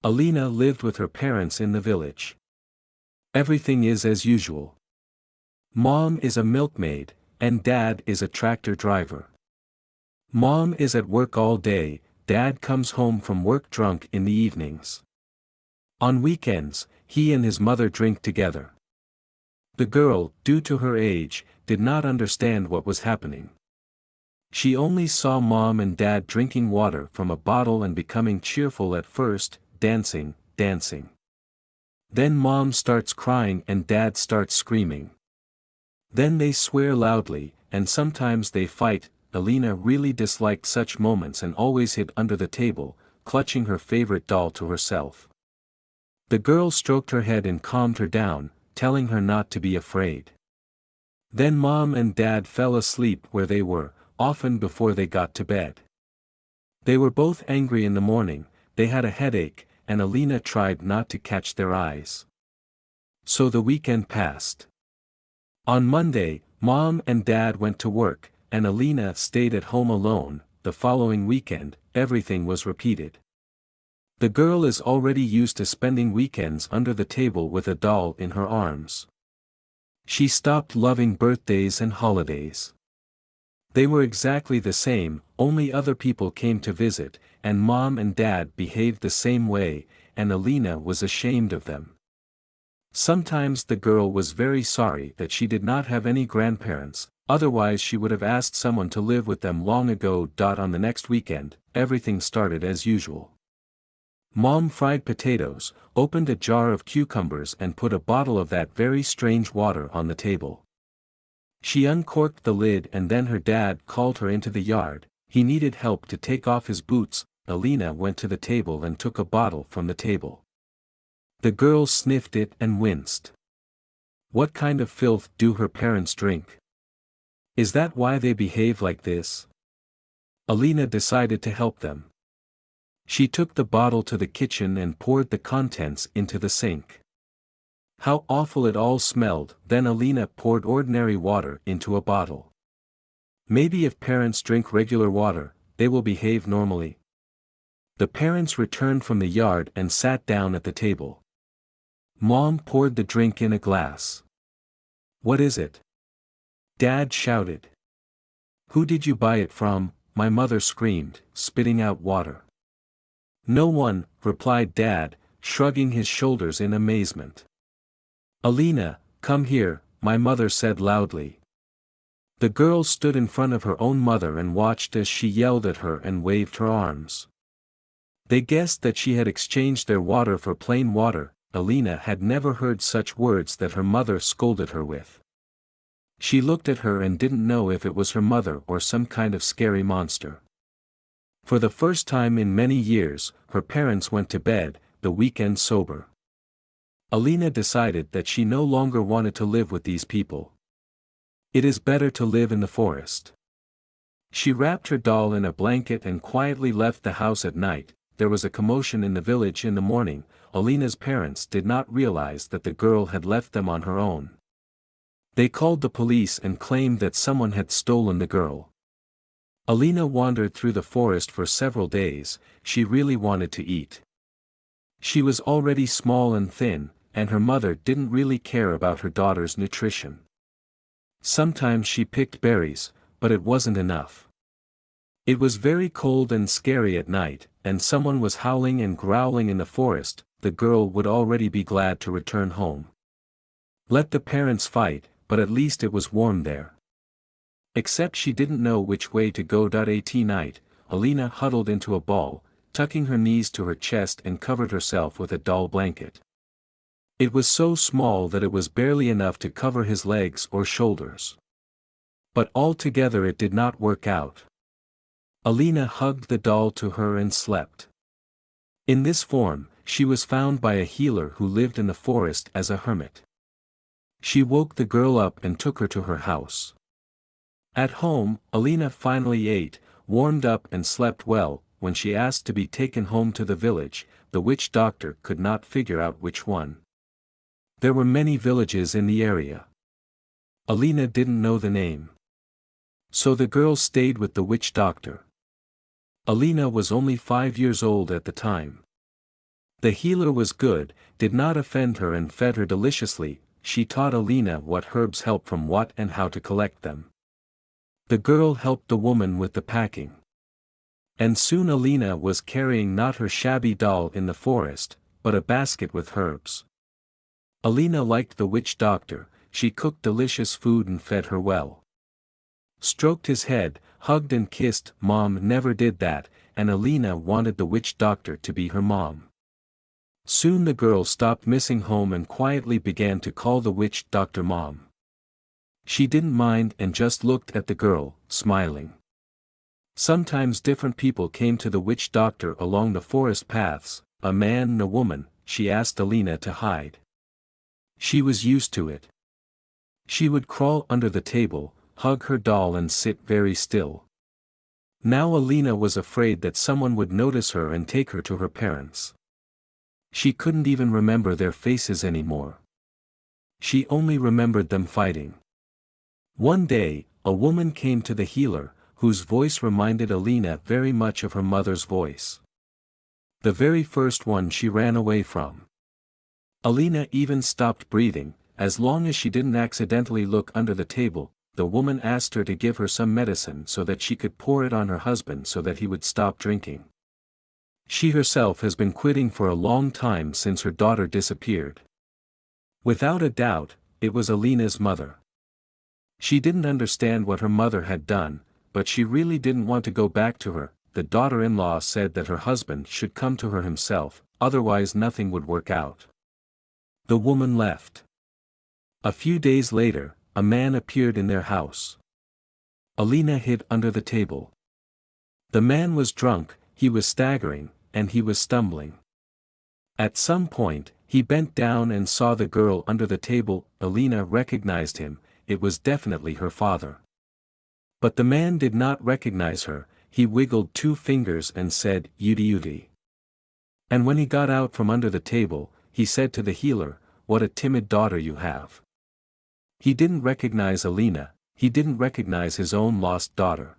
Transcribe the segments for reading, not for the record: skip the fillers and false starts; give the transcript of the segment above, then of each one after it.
Alina lived with her parents in the village. Everything is as usual. Mom is a milkmaid, and Dad is a tractor driver. Mom is at work all day, Dad comes home from work drunk in the evenings. On weekends, he and his mother drink together. The girl, due to her age, did not understand what was happening. She only saw Mom and Dad drinking water from a bottle and becoming cheerful at first, dancing. Then Mom starts crying and Dad starts screaming. Then they swear loudly, and sometimes they fight. Alina really disliked such moments and always hid under the table, clutching her favorite doll to herself. The girl stroked her head and calmed her down, telling her not to be afraid. Then Mom and Dad fell asleep where they were, often before they got to bed. They were both angry in the morning, they had a headache, and Alina tried not to catch their eyes. So the weekend passed. On Monday, Mom and Dad went to work, and Alina stayed at home alone. The following weekend, everything was repeated. The girl is already used to spending weekends under the table with a doll in her arms. She stopped loving birthdays and holidays. They were exactly the same, only other people came to visit, and Mom and Dad behaved the same way, and Alina was ashamed of them. Sometimes the girl was very sorry that she did not have any grandparents, otherwise she would have asked someone to live with them long ago. On the next weekend, everything started as usual. Mom fried potatoes, opened a jar of cucumbers and put a bottle of that very strange water on the table. She uncorked the lid and then her dad called her into the yard. He needed help to take off his boots. Alina went to the table and took a bottle from the table. The girl sniffed it and winced. What kind of filth do her parents drink? Is that why they behave like this? Alina decided to help them. She took the bottle to the kitchen and poured the contents into the sink. How awful it all smelled. Then Alina poured ordinary water into a bottle. Maybe if parents drink regular water, they will behave normally. The parents returned from the yard and sat down at the table. Mom poured the drink in a glass. What is it? Dad shouted. Who did you buy it from? My mother screamed, spitting out water. No one, replied Dad, shrugging his shoulders in amazement. Alina, come here, my mother said loudly. The girl stood in front of her own mother and watched as she yelled at her and waved her arms. They guessed that she had exchanged their water for plain water. Alina had never heard such words that her mother scolded her with. She looked at her and didn't know if it was her mother or some kind of scary monster. For the first time in many years, her parents went to bed, the weekend sober. Alina decided that she no longer wanted to live with these people. It is better to live in the forest. She wrapped her doll in a blanket and quietly left the house at night. There was a commotion in the village in the morning. Alina's parents did not realize that the girl had left them on her own. They called the police and claimed that someone had stolen the girl. Alina wandered through the forest for several days. She really wanted to eat. She was already small and thin, and her mother didn't really care about her daughter's nutrition. Sometimes she picked berries, but it wasn't enough. It was very cold and scary at night, and someone was howling and growling in the forest. The girl would already be glad to return home. Let the parents fight, but at least it was warm there. Except she didn't know which way to go. At night, Alina huddled into a ball, tucking her knees to her chest and covered herself with a doll blanket. It was so small that it was barely enough to cover his legs or shoulders. But altogether it did not work out. Alina hugged the doll to her and slept. In this form, she was found by a healer who lived in the forest as a hermit. She woke the girl up and took her to her house. At home, Alina finally ate, warmed up and slept well. When she asked to be taken home to the village, the witch doctor could not figure out which one. There were many villages in the area. Alina didn't know the name. So the girl stayed with the witch doctor. Alina was only 5 years old at the time. The healer was good, did not offend her and fed her deliciously. She taught Alina what herbs help from what and how to collect them. The girl helped the woman with the packing. And soon Alina was carrying not her shabby doll in the forest, but a basket with herbs. Alina liked the witch doctor, she cooked delicious food and fed her well. Stroked his head, hugged and kissed. Mom never did that, and Alina wanted the witch doctor to be her mom. Soon the girl stopped missing home and quietly began to call the witch doctor Mom. She didn't mind and just looked at the girl, smiling. Sometimes different people came to the witch doctor along the forest paths, a man and a woman. She asked Alina to hide. She was used to it. She would crawl under the table, hug her doll and sit very still. Now Alina was afraid that someone would notice her and take her to her parents. She couldn't even remember their faces anymore. She only remembered them fighting. One day, a woman came to the healer, whose voice reminded Alina very much of her mother's voice. The very first one she ran away from. Alina even stopped breathing. As long as she didn't accidentally look under the table, the woman asked her to give her some medicine so that she could pour it on her husband so that he would stop drinking. She herself has been quitting for a long time since her daughter disappeared. Without a doubt, it was Alina's mother. She didn't understand what her mother had done, but she really didn't want to go back to her. The daughter-in-law said that her husband should come to her himself, otherwise nothing would work out. The woman left. A few days later, a man appeared in their house. Alina hid under the table. The man was drunk, he was staggering, and he was stumbling. At some point, he bent down and saw the girl under the table. Alina recognized him, it was definitely her father. But the man did not recognize her, he wiggled 2 fingers and said, "Uti uti." And when he got out from under the table, he said to the healer, "What a timid daughter you have." He didn't recognize Alina, he didn't recognize his own lost daughter.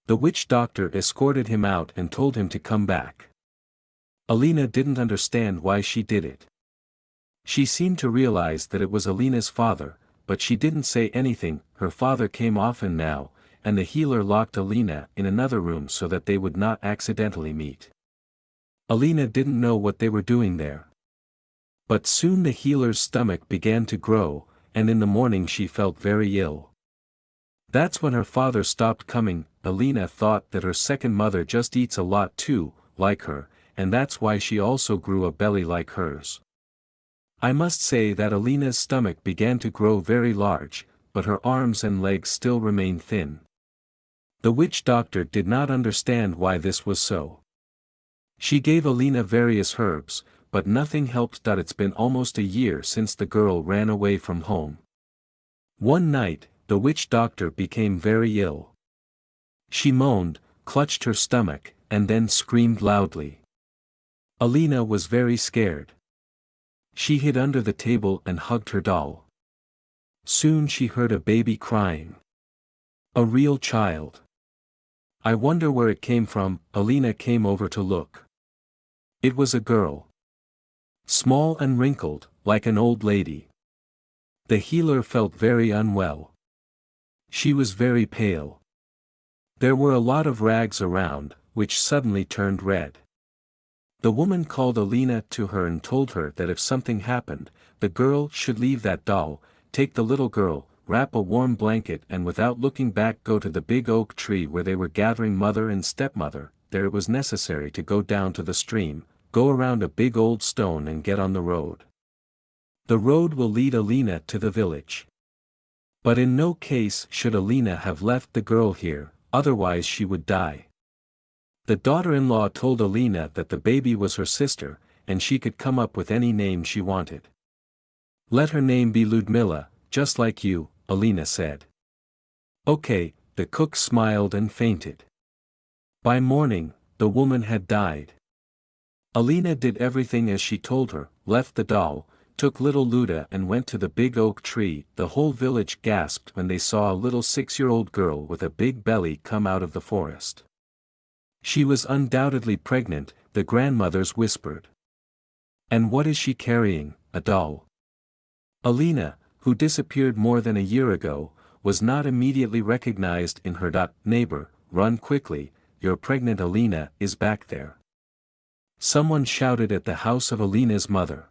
The witch doctor escorted him out and told him to come back. Alina didn't understand why she did it. She seemed to realize that it was Alina's father, but she didn't say anything. Her father came often now, and the healer locked Alina in another room so that they would not accidentally meet. Alina didn't know what they were doing there. But soon the healer's stomach began to grow, and in the morning she felt very ill. That's when her father stopped coming. Alina thought that her second mother just eats a lot too, like her, and that's why she also grew a belly like hers. I must say that Alina's stomach began to grow very large, but her arms and legs still remained thin. The witch doctor did not understand why this was so. She gave Alina various herbs, but nothing helped. It's been almost a year since the girl ran away from home. One night, the witch doctor became very ill. She moaned, clutched her stomach, and then screamed loudly. Alina was very scared. She hid under the table and hugged her doll. Soon she heard a baby crying. A real child. I wonder where it came from. Alina came over to look. It was a girl. Small and wrinkled, like an old lady. The healer felt very unwell. She was very pale. There were a lot of rags around, which suddenly turned red. The woman called Alina to her and told her that if something happened, the girl should leave that doll, take the little girl, wrap a warm blanket and without looking back go to the big oak tree where they were gathering mother and stepmother. There it was necessary to go down to the stream, go around a big old stone and get on the road. The road will lead Alina to the village. But in no case should Alina have left the girl here, otherwise she would die. The daughter-in-law told Alina that the baby was her sister, and she could come up with any name she wanted. Let her name be Ludmilla, just like you, Alina said. Okay, the cook smiled and fainted. By morning, the woman had died. Alina did everything as she told her, left the doll, took little Luda and went to the big oak tree. The whole village gasped when they saw a little 6-year-old girl with a big belly come out of the forest. She was undoubtedly pregnant, the grandmothers whispered. And what is she carrying, a doll? Alina, who disappeared more than a year ago, was not immediately recognized in her neighbor. Run quickly, your pregnant Alina is back there. Someone shouted at the house of Alina's mother.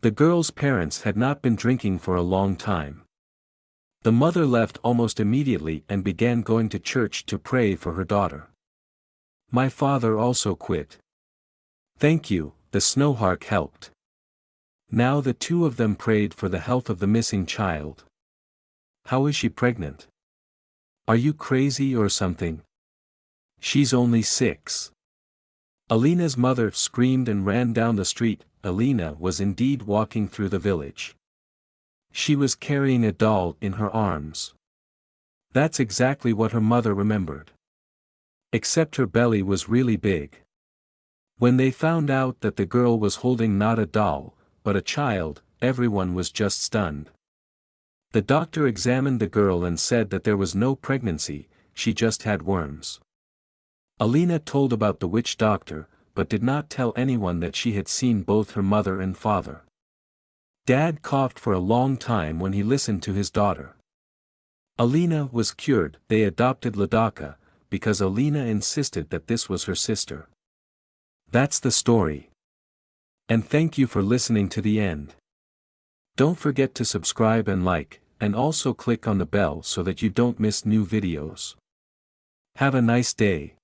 The girl's parents had not been drinking for a long time. The mother left almost immediately and began going to church to pray for her daughter. My father also quit. Thank you, the snowhawk helped. Now the two of them prayed for the health of the missing child. How is she pregnant? Are you crazy or something? She's only 6. Alina's mother screamed and ran down the street. Alina was indeed walking through the village. She was carrying a doll in her arms. That's exactly what her mother remembered. Except her belly was really big. When they found out that the girl was holding not a doll, but a child, everyone was just stunned. The doctor examined the girl and said that there was no pregnancy, she just had worms. Alina told about the witch doctor, but did not tell anyone that she had seen both her mother and father. Dad coughed for a long time when he listened to his daughter. Alina was cured. They adopted Ladaka, because Alina insisted that this was her sister. That's the story. And thank you for listening to the end. Don't forget to subscribe and like, and also click on the bell so that you don't miss new videos. Have a nice day.